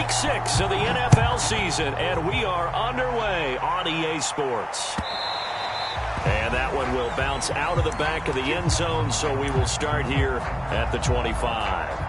Week 6 of the NFL season, and we are underway on EA Sports. And that one will bounce out of the back of the end zone, so we will start here at the 25.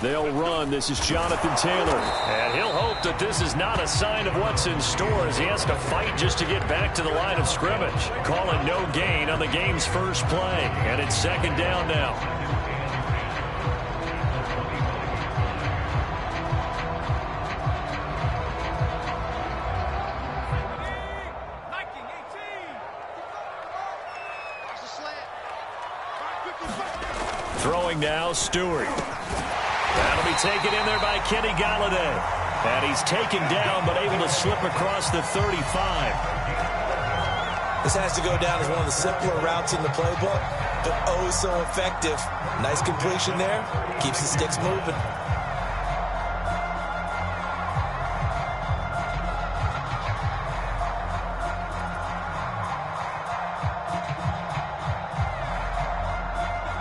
They'll run. This is Jonathan Taylor. And he'll hope that this is not a sign of what's in store as he has to fight just to get back to the line of scrimmage. Calling no gain on the game's first play. And it's second down now. Throwing now, Stewart. That'll be taken in there by Kenny Galladay. And he's taken down, but able to slip across the 35. This has to go down as one of the simpler routes in the playbook, but oh so effective. Nice completion there. Keeps the sticks moving.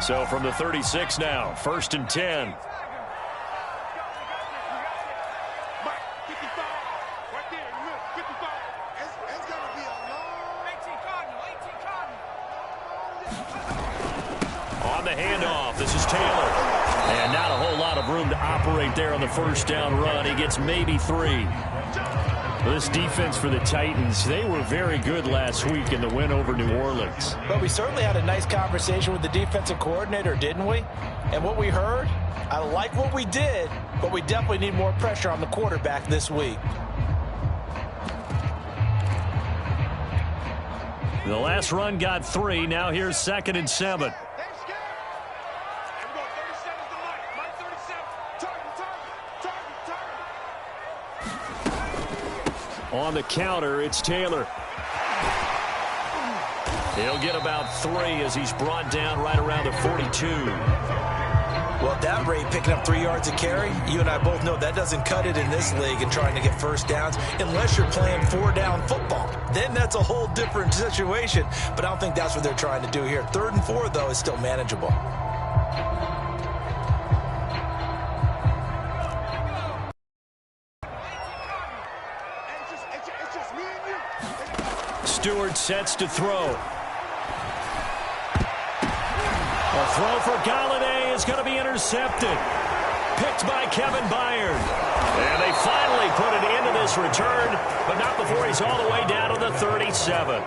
So from the 36 now, 1st and 10. On the handoff, this is Taylor. And not a whole lot of room to operate there on the first down run. He gets maybe 3. This defense for the Titans, they were very good last week in the win over New Orleans. But we certainly had a nice conversation with the defensive coordinator, didn't we? And what we heard, I like what we did, but we definitely need more pressure on the quarterback this week. The last run got 3. Now here's 2nd and 7. On the counter, it's Taylor. He'll get about 3 as he's brought down right around the 42. Well, at that rate, picking up 3 yards a carry, you and I both know that doesn't cut it in this league and trying to get first downs unless you're playing 4-down football. Then that's a whole different situation, but I don't think that's what they're trying to do here. 3rd and 4, though, is still manageable. Stewart sets to throw. A throw for Galladay is going to be intercepted. Picked by Kevin Byard. And they finally put an end to this return, but not before he's all the way down to the 37.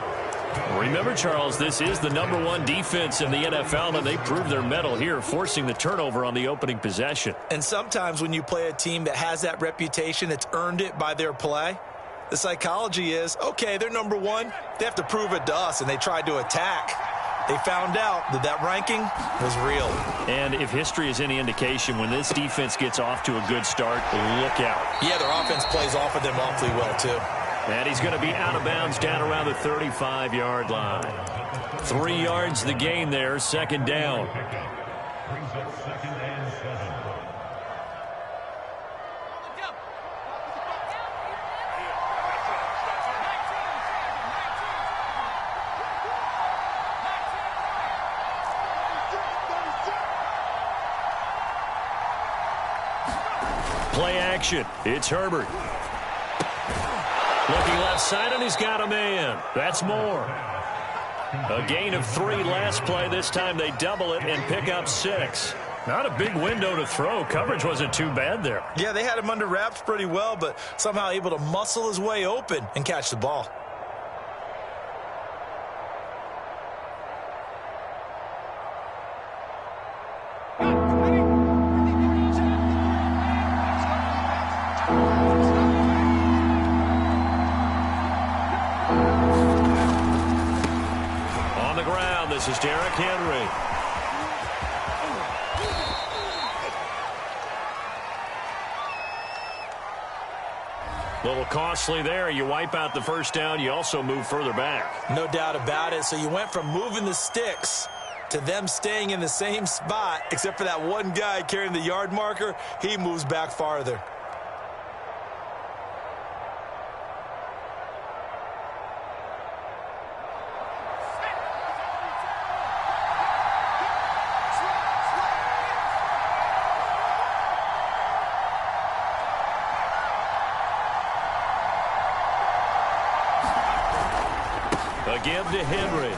Remember, Charles, this is the #1 defense in the NFL, and they proved their mettle here, forcing the turnover on the opening possession. And sometimes when you play a team that has that reputation, it's earned it by their play. The psychology is, okay, they're #1. They have to prove it to us, and they tried to attack. They found out that that ranking was real. And if history is any indication, when this defense gets off to a good start, look out. Yeah, their offense plays off of them awfully well, too. And he's going to be out of bounds down around the 35-yard line. 3 yards the gain there, 2nd down. Play action. It's Herbert. Looking left side, and he's got a man. That's more. A gain of 3 last play. This time they double it and pick up 6. Not a big window to throw. Coverage wasn't too bad there. Yeah, they had him under wraps pretty well, but somehow able to muscle his way open and catch the ball. This is Derrick Henry. A little costly there. You wipe out the first down. You also move further back. No doubt about it. So you went from moving the sticks to them staying in the same spot, except for that one guy carrying the yard marker. He moves back farther. Give to Henry.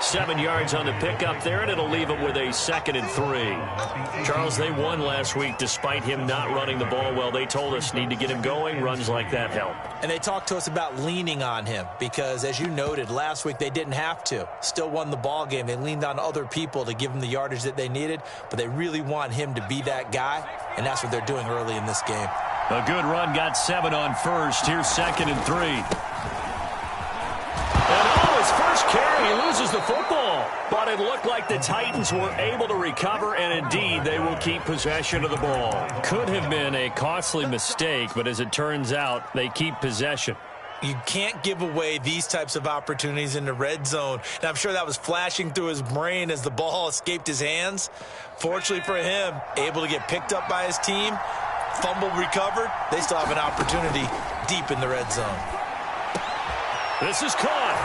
7 yards on the pickup there, and it'll leave him with a 2nd and 3. Charles, they won last week despite him not running the ball well. They told us need to get him going. Runs like that help. And they talked to us about leaning on him because, as you noted, last week they didn't have to. Still won the ball game. They leaned on other people to give them the yardage that they needed, but they really want him to be that guy, and that's what they're doing early in this game. A good run, got 7 on first. Here's 2nd and 3. And his first carry, he loses the football. But it looked like the Titans were able to recover, and indeed, they will keep possession of the ball. Could have been a costly mistake, but as it turns out, they keep possession. You can't give away these types of opportunities in the red zone. And I'm sure that was flashing through his brain as the ball escaped his hands. Fortunately for him, able to get picked up by his team. Fumble recovered. They still have an opportunity deep in the red zone. This is caught.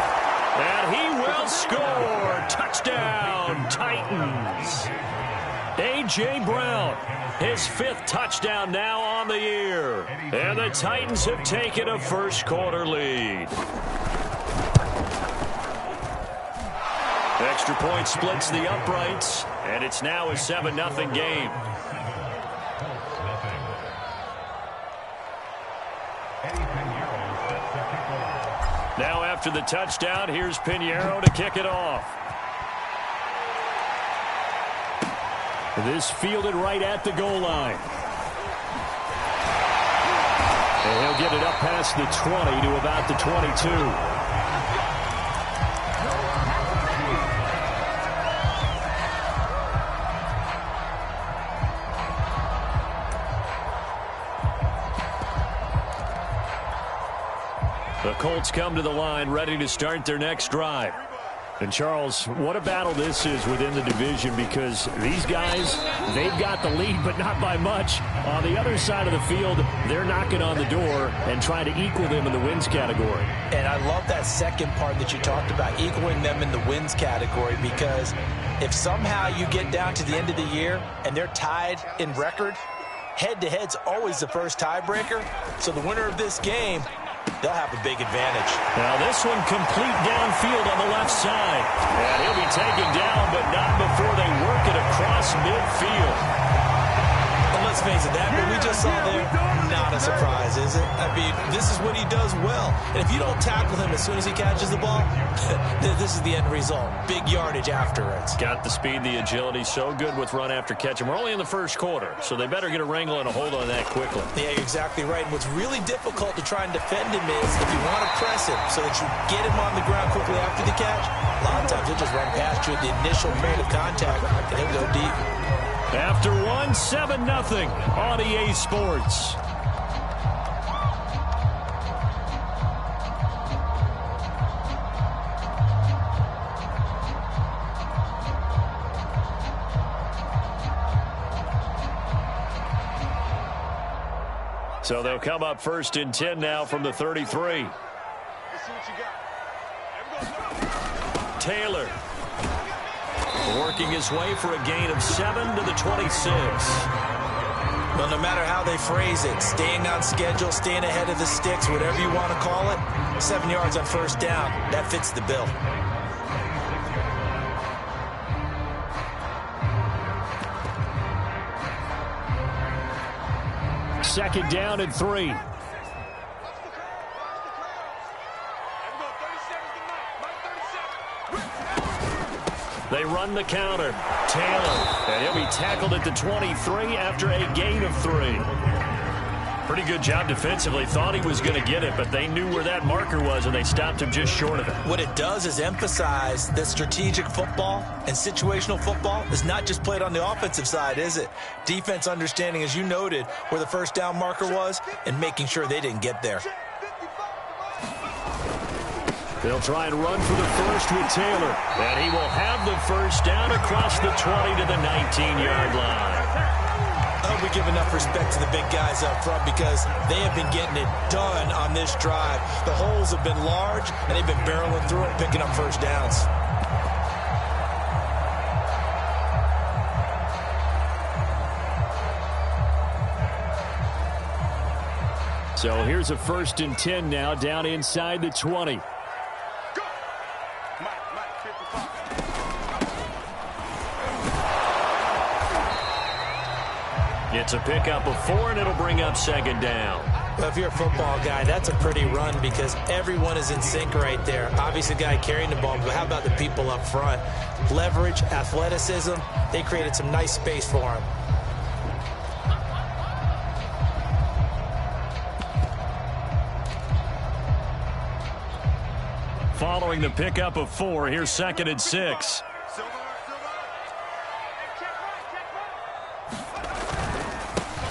And he will score. Touchdown, Titans. A.J. Brown, his 5th touchdown now on the year. And the Titans have taken a first-quarter lead. Extra point splits the uprights, and it's now a 7-0 game. Now after the touchdown, here's Pinheiro to kick it off. This fielded right at the goal line. And he'll get it up past the 20 to about the 22. The Colts come to the line, ready to start their next drive. And, Charles, what a battle this is within the division because these guys, they've got the lead, but not by much. On the other side of the field, they're knocking on the door and trying to equal them in the wins category. And I love that second part that you talked about, equaling them in the wins category, because if somehow you get down to the end of the year and they're tied in record, head-to-head's always the first tiebreaker. So the winner of this game, they'll have a big advantage. Now this one complete downfield on the left side. And he'll be taken down, but not before they work it across midfield. And let's face it, that what we just saw there, not a surprise, is it? I mean, this is what he does well. And if you don't tackle him as soon as he catches the ball, this is the end result. Big yardage afterwards. Got the speed, the agility, so good with run after catch. And we're only in the first quarter, so they better get a wrangle and a hold on that quickly. Yeah, you're exactly right. And what's really difficult to try and defend him is if you want to press him so that you get him on the ground quickly after the catch, a lot of times he'll just run past you at the initial point of contact, and he'll go deep. After 7-0 on EA Sports. So they'll come up 1st and 10 now from the 33. Taylor working his way for a gain of 7 to the 26. Well, no matter how they phrase it, staying on schedule, staying ahead of the sticks, whatever you want to call it, 7 yards on first down, that fits the bill. Second down and 3. They run the counter. Taylor, and he'll be tackled at the 23 after a gain of 3. Pretty good job defensively. Thought he was going to get it, but they knew where that marker was, and they stopped him just short of it. What it does is emphasize that strategic football and situational football is not just played on the offensive side, is it? Defense understanding, as you noted, where the first down marker was and making sure they didn't get there. They'll try and run for the first with Taylor, and he will have the first down across the 20 to the 19-yard line. I hope we give enough respect to the big guys up front because they have been getting it done on this drive. The holes have been large, and they've been barreling through it, picking up first downs. So here's a 1st and 10 now, down inside the 20. It's a pickup of 4, and it'll bring up 2nd down. Well, if you're a football guy, that's a pretty run because everyone is in sync right there. Obviously, the guy carrying the ball, but how about the people up front? Leverage, athleticism, they created some nice space for him. Following the pickup of 4, here's 2nd and 6.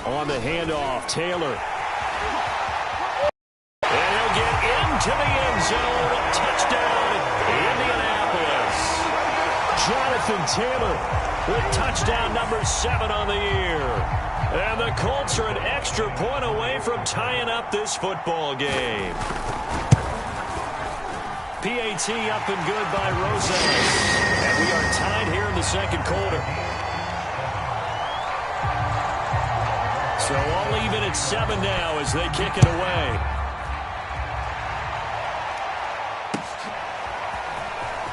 On the handoff, Taylor. And he'll get into the end zone. Touchdown, Indianapolis. Jonathan Taylor with touchdown number 7 on the year. And the Colts are an extra point away from tying up this football game. PAT up and good by Rosales. And we are tied here in the 2nd quarter. So all even at 7 now as they kick it away.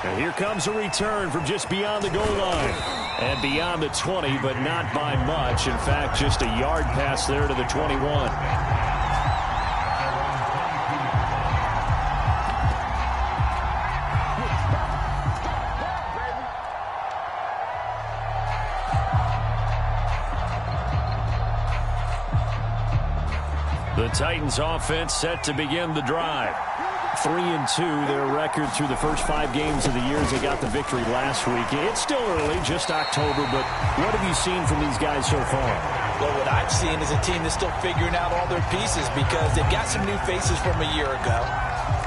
And here comes a return from just beyond the goal line. And beyond the 20, but not by much. In fact, just a yard pass there to the 21. The Titans offense set to begin the drive. 3-2, their record through the first 5 games of the year as they got the victory last week. It's still early, just October, but what have you seen from these guys so far? Well, what I've seen is a team that's still figuring out all their pieces because they've got some new faces from a year ago,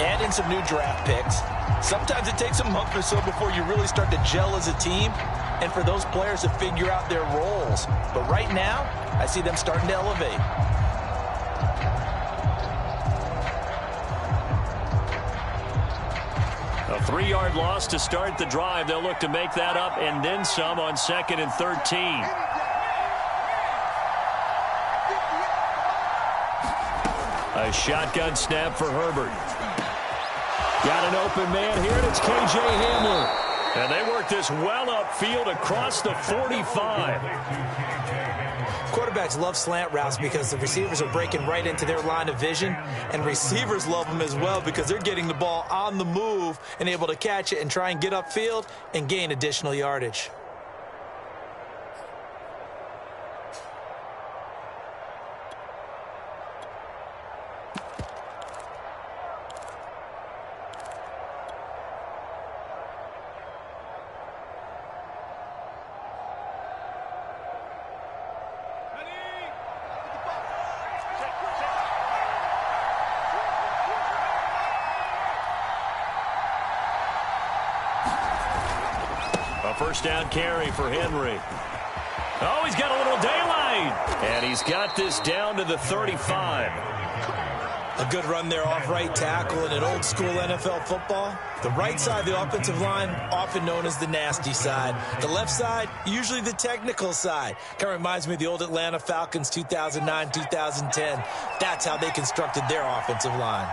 add in some new draft picks. Sometimes it takes a month or so before you really start to gel as a team and for those players to figure out their roles. But right now, I see them starting to elevate. A 3-yard loss to start the drive. They'll look to make that up and then some on 2nd and 13. A shotgun snap for Herbert. Got an open man here, and it's K.J. Hamler. And they work this well upfield across the 45. Quarterbacks love slant routes because the receivers are breaking right into their line of vision, and receivers love them as well because they're getting the ball on the move and able to catch it and try and get upfield and gain additional yardage. First down carry for Henry. Oh, he's got a little daylight. And he's got this down to the 35. A good run there off right tackle in an old school NFL football. The right side of the offensive line, often known as the nasty side. The left side, usually the technical side. Kind of reminds me of the old Atlanta Falcons 2009, 2010. That's how they constructed their offensive line.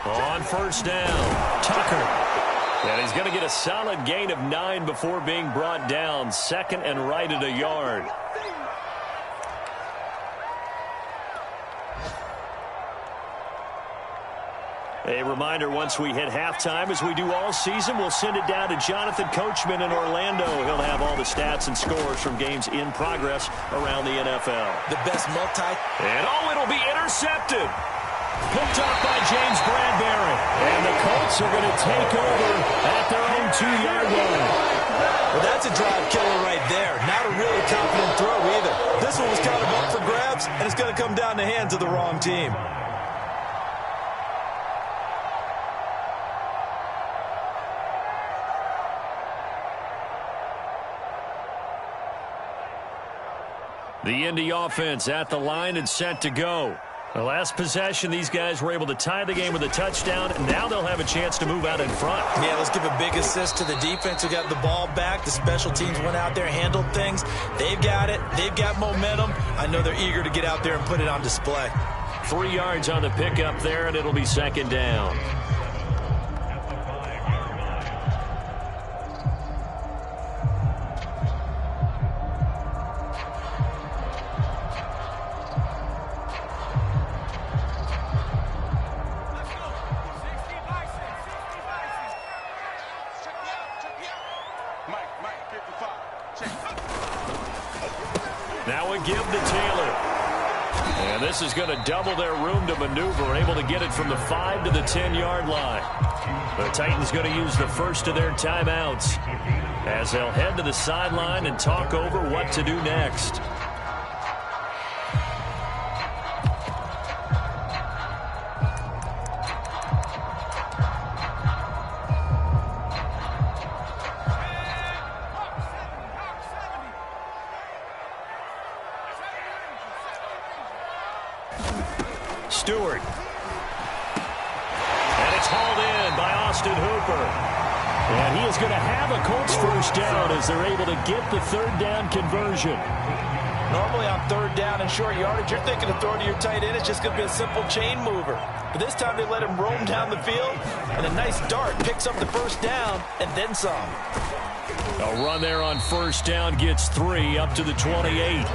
On first down, Tucker. And he's going to get a solid gain of 9 before being brought down. 2nd and right at a yard. A reminder, once we hit halftime, as we do all season, we'll send it down to Jonathan Coachman in Orlando. He'll have all the stats and scores from games in progress around the NFL. The best And it'll be intercepted. Picked off by James Bradbury. And the Colts are going to take over at their own 2-yard line. Well, that's a drive killer right there. Not a really confident throw either. This one was kind of up for grabs, and it's going to come down the hands of the wrong team. The Indy offense at the line and set to go. The last possession, these guys were able to tie the game with a touchdown, and now they'll have a chance to move out in front. Yeah, let's give a big assist to the defense who got the ball back. The special teams went out there, handled things. They've got it. They've got momentum. I know they're eager to get out there and put it on display. 3 yards on the pickup there, and it'll be second down. Now a give to Taylor. And this is going to double their room to maneuver, able to get it from the 5 to the 10-yard line. The Titans going to use the first of their timeouts as they'll head to the sideline and talk over what to do next. Stewart. And it's hauled in by Austin Hooper. And he is going to have a Colts first down as they're able to get the third down conversion. Normally on third down and short yardage, you're thinking of throwing to your tight end. It's just going to be a simple chain mover. But this time they let him roam down the field, and a nice dart picks up the first down and then some. A run there on first down gets 3 up to the 28.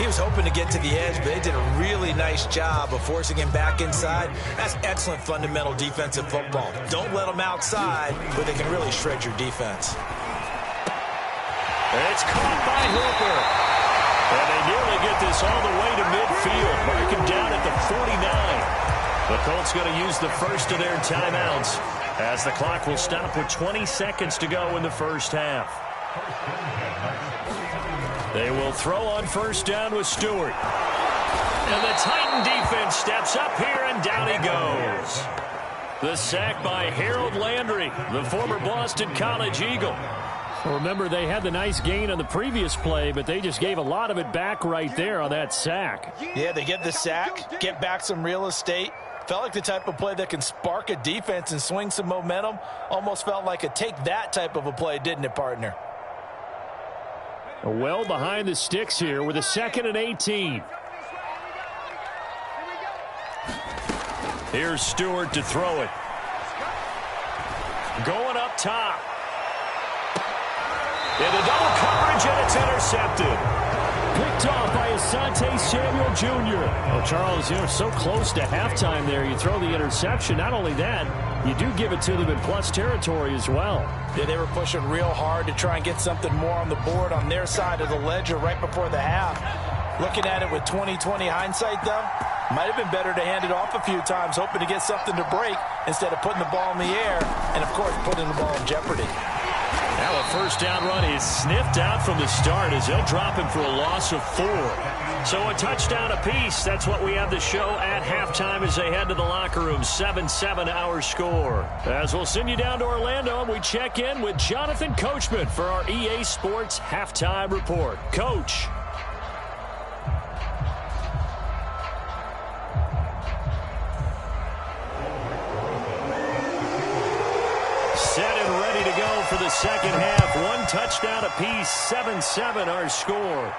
He was hoping to get to the edge, but they did a really nice job of forcing him back inside. That's excellent fundamental defensive football. Don't let them outside, but they can really shred your defense. It's caught by Hooper. And they nearly get this all the way to midfield. Mark him down at the 49. The Colts going to use the first of their timeouts as the clock will stop with 20 seconds to go in the first half. They will throw on first down with Stewart. And the Titan defense steps up here, and down he goes. The sack by Harold Landry, the former Boston College Eagle. Well, remember, they had the nice gain on the previous play, but they just gave a lot of it back right there on that sack. Yeah, they get the sack, get back some real estate. Felt like the type of play that can spark a defense and swing some momentum. Almost felt like a take-that type of a play, didn't it, partner? Well behind the sticks here with a 2nd and 18. Here's Stewart to throw it. Going up top. Into double coverage, and it's intercepted. Picked off by Asante Samuel Jr. Well, Charles, so close to halftime there. You throw the interception. Not only that, you do give it to them in plus territory as well. Yeah, they were pushing real hard to try and get something more on the board on their side of the ledger right before the half. Looking at it with 20/20 hindsight, though, might have been better to hand it off a few times, hoping to get something to break instead of putting the ball in the air and, of course, putting the ball in jeopardy. Now a first down run is sniffed out from the start as they'll drop him for a loss of 4. So a touchdown apiece. That's what we have the show at halftime as they head to the locker room. 7-7 our score. As we'll send you down to Orlando, and we check in with Jonathan Coachman for our EA Sports Halftime Report. Coach. Set and ready to go for the second half. 1 touchdown apiece, 7-7 our score.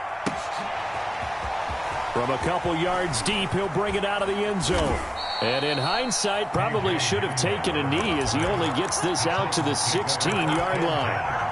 From a couple yards deep, he'll bring it out of the end zone. And in hindsight, probably should have taken a knee as he only gets this out to the 16-yard line.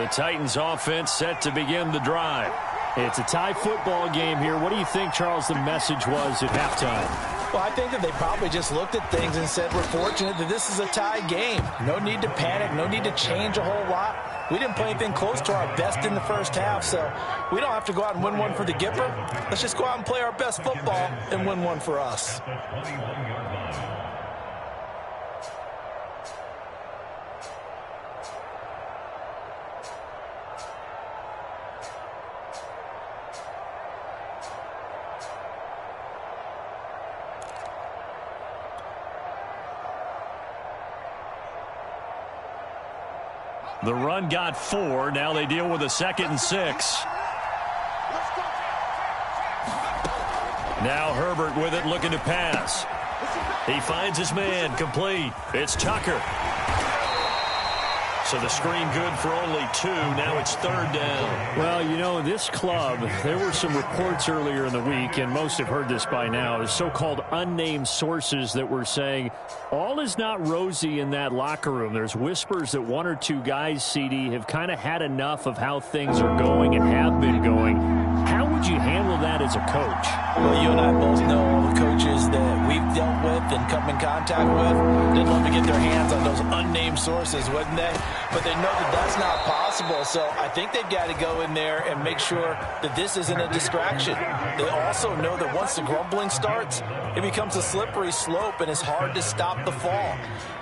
The Titans offense set to begin the drive. It's a tie football game here. What do you think, Charles, the message was at halftime? Well, I think that they probably just looked at things and said, we're fortunate that this is a tie game. No need to panic. No need to change a whole lot. We didn't play anything close to our best in the first half, so we don't have to go out and win one for the Gipper. Let's just go out and play our best football and win one for us. The run got 4. Now they deal with a 2nd and 6. Now Herbert with it, looking to pass. He finds his man, complete. It's Tucker. So the screen good for only 2. Now it's 3rd down. Well, you know, this club, there were some reports earlier in the week, and most have heard this by now, is so-called unnamed sources that were saying all is not rosy in that locker room. There's whispers that 1 or 2 guys, CD, have kind of had enough of how things are going and have been going. How would you handle that as a coach? Well, you and I both know all the coaches that we've dealt with and come in contact with didn't love to get their hands on those unnamed sources, wouldn't they? But they know that that's not possible, so I think they've got to go in there and make sure that this isn't a distraction. They also know that once the grumbling starts, it becomes a slippery slope and it's hard to stop the fall.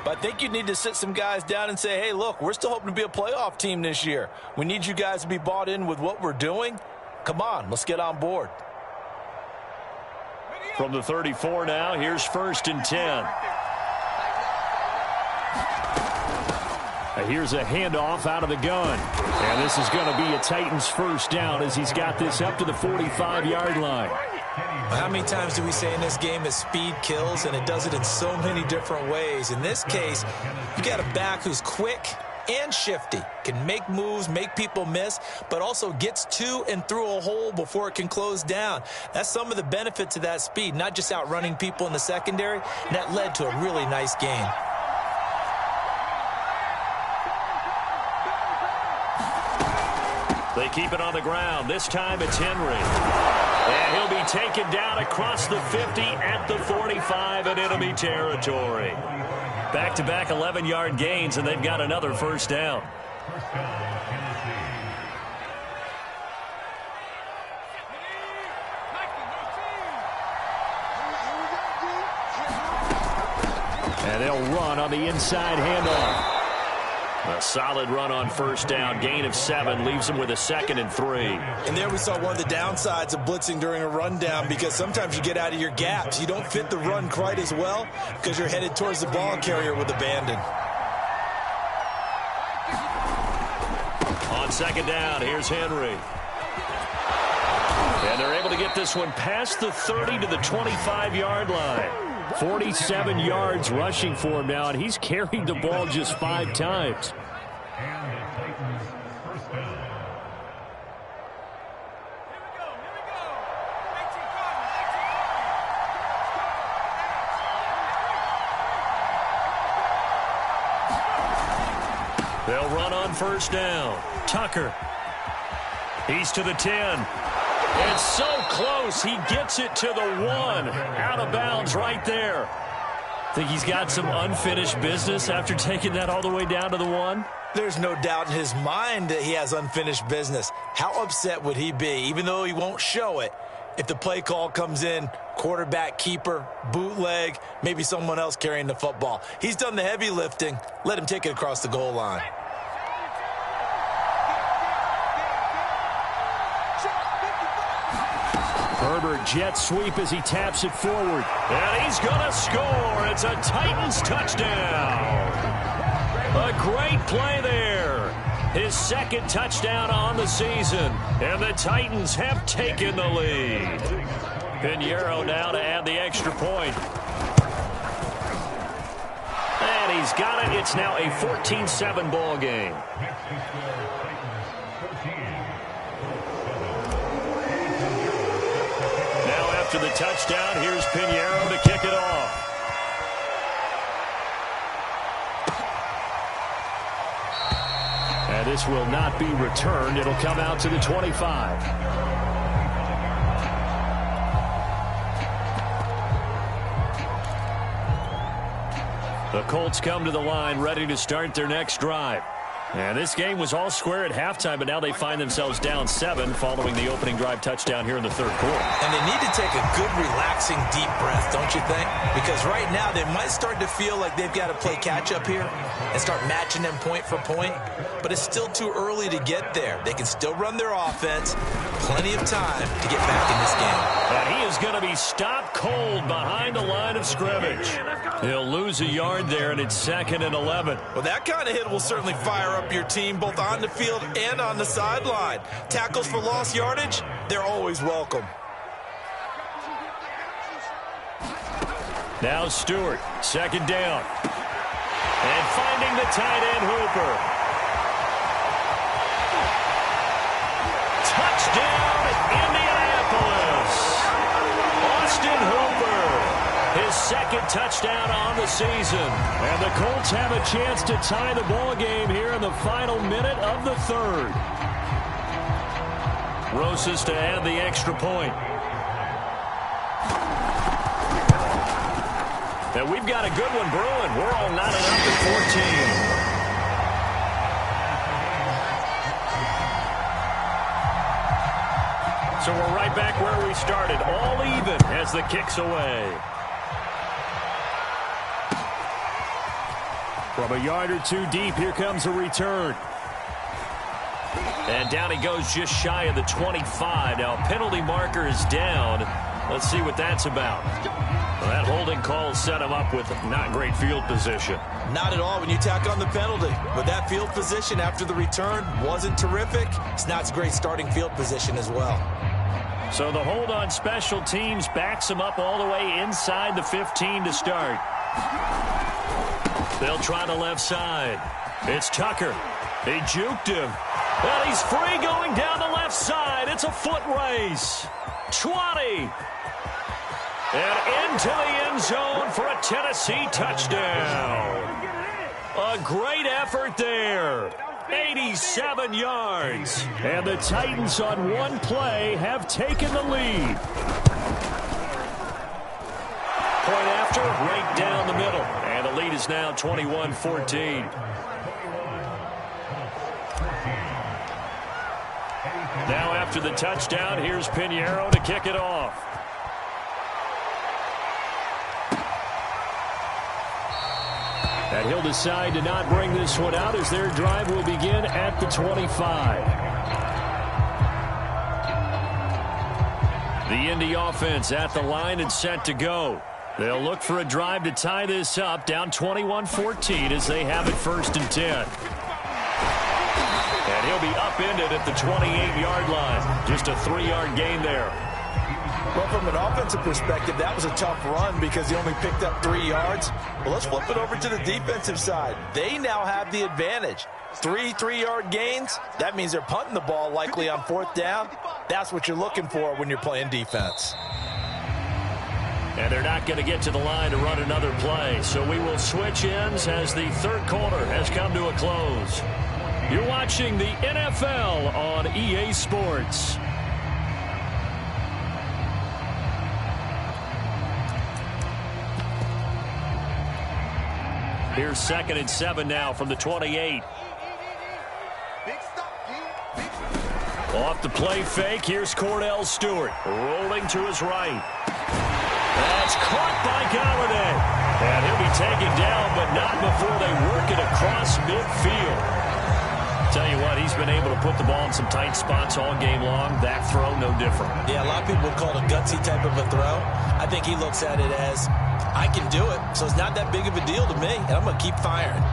But I think you need to sit some guys down and say, hey, look, we're still hoping to be a playoff team this year. We need you guys to be bought in with what we're doing. Come on, let's get on board. From the 34 now, here's 1st and 10. Here's a handoff out of the gun. And this is going to be a Titans 1st down as he's got this up to the 45-yard line. How many times do we say in this game that speed kills, and it does it in so many different ways? In this case, you got a back who's quick and shifty, can make moves, make people miss, but also gets to and through a hole before it can close down. That's some of the benefits of that speed, not just outrunning people in the secondary, and that led to a really nice gain. They keep it on the ground. This time it's Henry. And he'll be taken down across the 50 at the 45 in enemy territory. Back-to-back 11-yard gains, and they've got another 1st down. And they'll run on the inside handoff. A solid run on 1st down. Gain of 7 leaves them with a 2nd and 3. And there we saw one of the downsides of blitzing during a rundown, because sometimes you get out of your gaps. You don't fit the run quite as well because you're headed towards the ball carrier with abandon. On 2nd down, here's Henry. And they're able to get this one past the 30 to the 25-yard line. 47 yards rushing for him now, and he's carried the ball just 5 times. They'll run on 1st down. Tucker. He's to the 10. It's so close. He gets it to the 1. Out of bounds right there. Think he's got some unfinished business after taking that all the way down to the 1? There's no doubt in his mind that he has unfinished business. How upset would he be, even though he won't show it, if the play call comes in, quarterback keeper, bootleg, maybe someone else carrying the football? He's done the heavy lifting. Let him take it across the goal line. Herbert jet sweep as he taps it forward. And he's going to score. It's a Titans touchdown. A great play there. His 2nd touchdown on the season. And the Titans have taken the lead. Pinheiro now to add the extra point. And he's got it. It's now a 14-7 ball game. After the touchdown, here's Pinheiro to kick it off. And this This will not be returned. It'll come out to the 25. The Colts come to the line ready to start their next drive. And this game was all square at halftime, but now they find themselves down 7 following the opening drive touchdown here in the third quarter. And they need to take a good, relaxing, deep breath, don't you think? Because right now they might start to feel like they've got to play catch-up here and start matching them point for point. But it's still too early to get there. They can still run their offense. Plenty of time to get back in this game. And he is going to be stopped cold behind the line of scrimmage. He'll lose a yard there, and it's 2nd and 11. Well, that kind of hit will certainly fire up your team both on the field and on the sideline. Tackles for lost yardage, they're always welcome. Now Stewart, 2nd down. And finding the tight end Hooper. Touchdown, Indianapolis. Austin Hooper, his 2nd touchdown on the season. And the Colts have a chance to tie the ball game here in the final minute of the third. Rosas to add the extra point. And we've got a good one brewing. We're all knotted up at 14. So we're right back where we started, all even as the kick's away. From a yard or two deep, here comes a return. And down he goes just shy of the 25. Now, penalty marker is down. Let's see what that's about. Well, that holding call set him up with not great field position. Not at all when you tack on the penalty. But that field position after the return wasn't terrific. It's not great starting field position as well. So the hold on special teams backs him up all the way inside the 15 to start. They'll try the left side. It's Tucker. He juked him. And he's free going down the left side. It's a foot race. 20. And into the end zone for a Tennessee touchdown. A great effort there. 87 yards. And the Titans on one play have taken the lead. Point after, right down the middle. And the lead is now 21-14. Now after the touchdown, here's Pinheiro to kick it off. And he'll decide to not bring this one out as their drive will begin at the 25. The Indy offense at the line and set to go. They'll look for a drive to tie this up, down 21-14 as they have it 1st and 10. And he'll be upended at the 28-yard line. Just a 3-yard gain there. Well, from an offensive perspective, that was a tough run because he only picked up 3 yards. Well, let's flip it over to the defensive side. They now have the advantage. 3 3-yard gains, that means they're punting the ball likely on 4th down. That's what you're looking for when you're playing defense. And they're not going to get to the line to run another play. So we will switch ends as the third quarter has come to a close. You're watching the NFL on EA Sports. Here's 2nd and 7 now from the 28. Off the play fake, here's Cordell Stewart rolling to his right. That's caught by Galladay. And he'll be taken down, but not before they work it across midfield. Tell you what, he's been able to put the ball in some tight spots all game long. That throw, no different. Yeah, a lot of people would call it a gutsy type of a throw. I think he looks at it as, I can do it, so it's not that big of a deal to me, and I'm going to keep firing.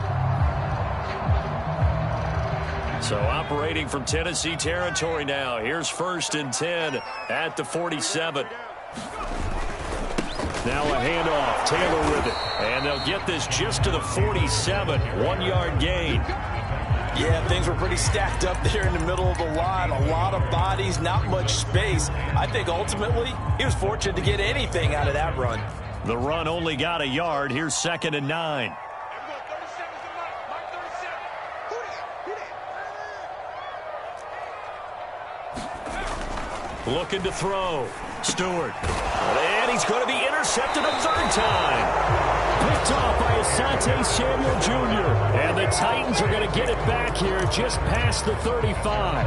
So operating from Tennessee territory now. Here's 1st and 10 at the 47. Now a handoff. Taylor with it. And they'll get this just to the 47. 1-yard gain. Yeah, things were pretty stacked up there in the middle of the line. A lot of bodies, not much space. I think ultimately he was fortunate to get anything out of that run. The run only got a yard. Here's 2nd and 9. Looking to throw. Stewart. And he's going to be intercepted a third time. Picked off by Asante Samuel Jr. And the Titans are going to get it back here just past the 35.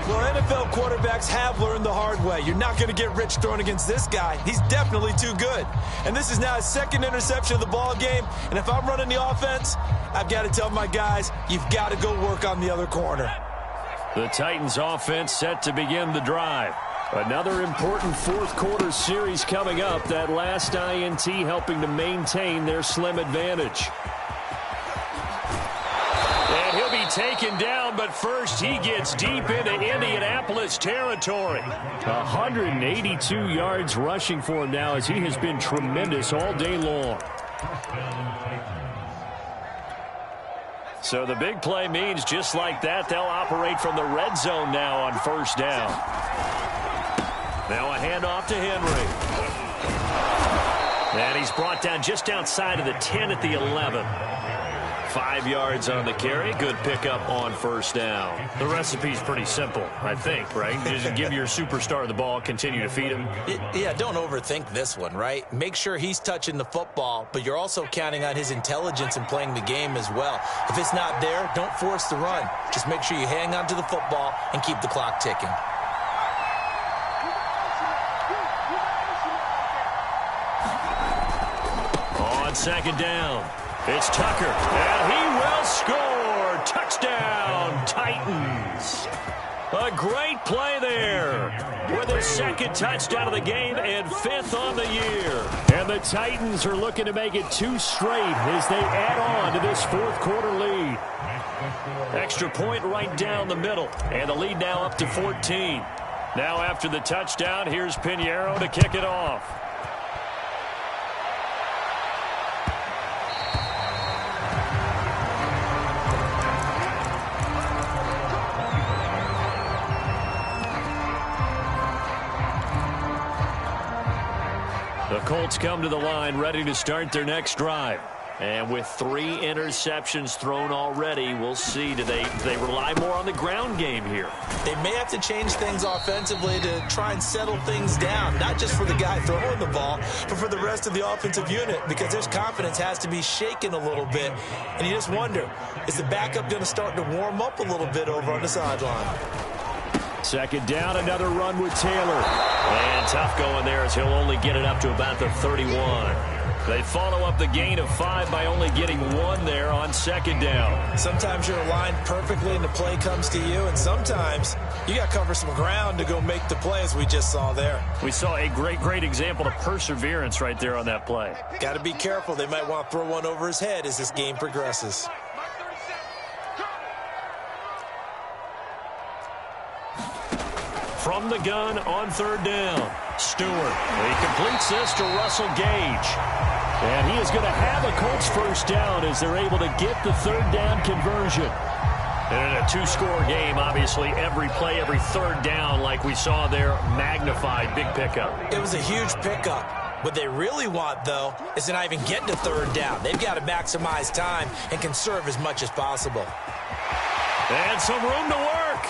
Well, NFL quarterbacks have learned the hard way. You're not going to get rich throwing against this guy. He's definitely too good. And this is now his second interception of the ball game. And if I'm running the offense, I've got to tell my guys, you've got to go work on the other corner. The Titans offense set to begin the drive. Another important fourth quarter series coming up. That last INT helping to maintain their slim advantage. And he'll be taken down, but first he gets deep into Indianapolis territory. 182 yards rushing for him now as he has been tremendous all day long. So the big play means just like that, they'll operate from the red zone now on first down. Now a handoff to Henry. And he's brought down just outside of the 10 at the 11. 5 yards on the carry. Good pickup on first down. The recipe's pretty simple, I think, right? Just give your superstar the ball, continue to feed him. Yeah, don't overthink this one, right? Make sure he's touching the football, but you're also counting on his intelligence in playing the game as well. If it's not there, don't force the run. Just make sure you hang on to the football and keep the clock ticking. On second down, it's Tucker, and he will score. Touchdown, Titans. A great play there with his second touchdown of the game and fifth on the year. And the Titans are looking to make it 2 straight as they add on to this fourth quarter lead. Extra point right down the middle, and the lead now up to 14. Now after the touchdown, here's Pinheiro to kick it off. The Colts come to the line ready to start their next drive. And with 3 interceptions thrown already, we'll see. Do they rely more on the ground game here? They may have to change things offensively to try and settle things down, not just for the guy throwing the ball, but for the rest of the offensive unit, because his confidence has to be shaken a little bit. And you just wonder, is the backup going to start to warm up a little bit over on the sideline? Second down, another run with Taylor. And tough going there as he'll only get it up to about the 31. They follow up the gain of 5 by only getting 1 there on second down. Sometimes you're aligned perfectly and the play comes to you, and sometimes you got to cover some ground to go make the play, as we just saw there. We saw a great example of perseverance right there on that play. Got to be careful. They might want to throw one over his head as this game progresses. From the gun on third down, Stewart. He completes this to Russell Gage. And he is going to have a Colts first down as they're able to get the third down conversion. And in a 2-score game, obviously every play, every third down, like we saw there, magnified, big pickup. It was a huge pickup. What they really want, though, is to not even get to third down. They've got to maximize time and conserve as much as possible. And some room to work.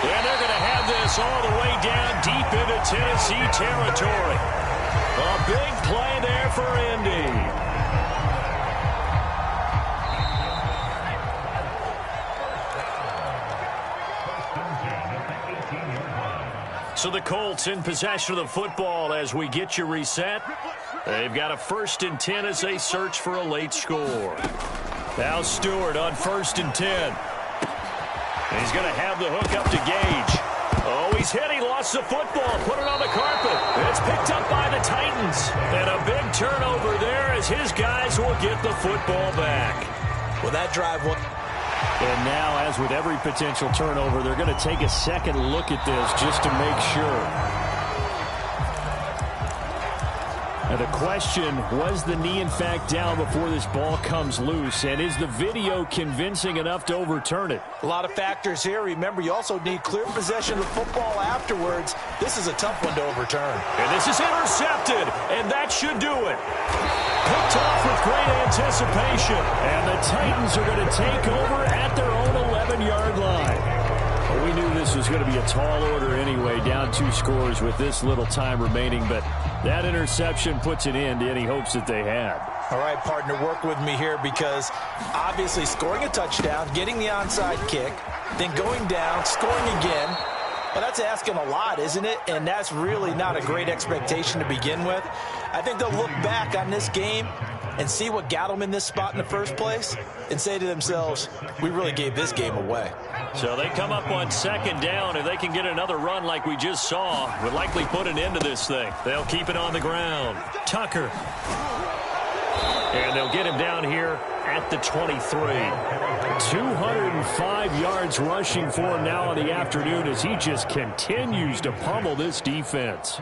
And they're going to have this all the way down deep into Tennessee territory. A big play there for Indy. So the Colts in possession of the football as we get you reset. They've got a 1st and 10 as they search for a late score. Now Stewart on 1st and 10. He's going to have the hook up to Gage. Oh, he's hit. He lost the football. Put it on the carpet. It's picked up by the Titans. And a big turnover there as his guys will get the football back. Well, that drive was... And now, as with every potential turnover, they're going to take a second look at this just to make sure. Now the question, was the knee in fact down before this ball comes loose? And is the video convincing enough to overturn it? A lot of factors here. Remember, you also need clear possession of the football afterwards. This is a tough one to overturn. And this is intercepted, and that should do it. Picked off with great anticipation. And the Titans are going to take over at their own 11-yard line. Well, we knew this was going to be a tall order anyway, down 2 scores with this little time remaining, but that interception puts an end to any hopes that they had. All right, partner, work with me here because obviously scoring a touchdown, getting the onside kick, then going down, scoring again, well, that's asking a lot, isn't it? And that's really not a great expectation to begin with. I think they'll look back on this game and see what got them in this spot in the first place and say to themselves, we really gave this game away. So they come up on 2nd down. If they can get another run like we just saw, would likely put an end to this thing. They'll keep it on the ground. Tucker. And they'll get him down here at the 23. 205 yards rushing for him now on the afternoon as he just continues to pummel this defense.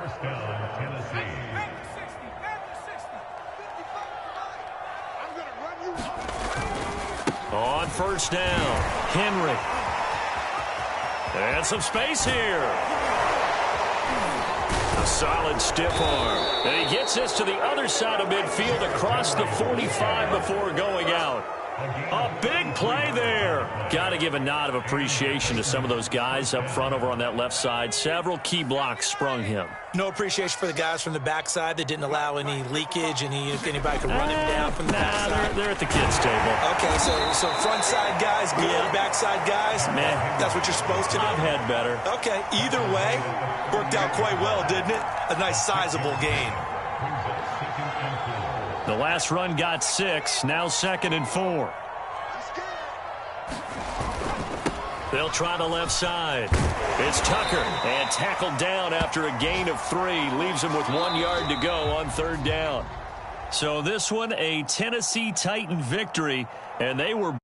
On 1st down, Henry. And some space here. A solid stiff arm. And he gets this to the other side of midfield across the 45 before going out. A big play there. Got to give a nod of appreciation to some of those guys up front over on that left side. Several key blocks sprung him. No appreciation for the guys from the backside that didn't allow any leakage, and if anybody could run him down from the backside. They're at the kids' table. Okay, so front side guys, good. Yeah. Backside guys, man, that's what you're supposed to do. I've had better. Okay, either way, worked out quite well, didn't it? A nice sizable gain. The last run got 6, now 2nd and 4. They'll try the left side. It's Tucker, and tackled down after a gain of 3. Leaves him with 1 yard to go on 3rd down. So this one, a Tennessee Titan victory, and they were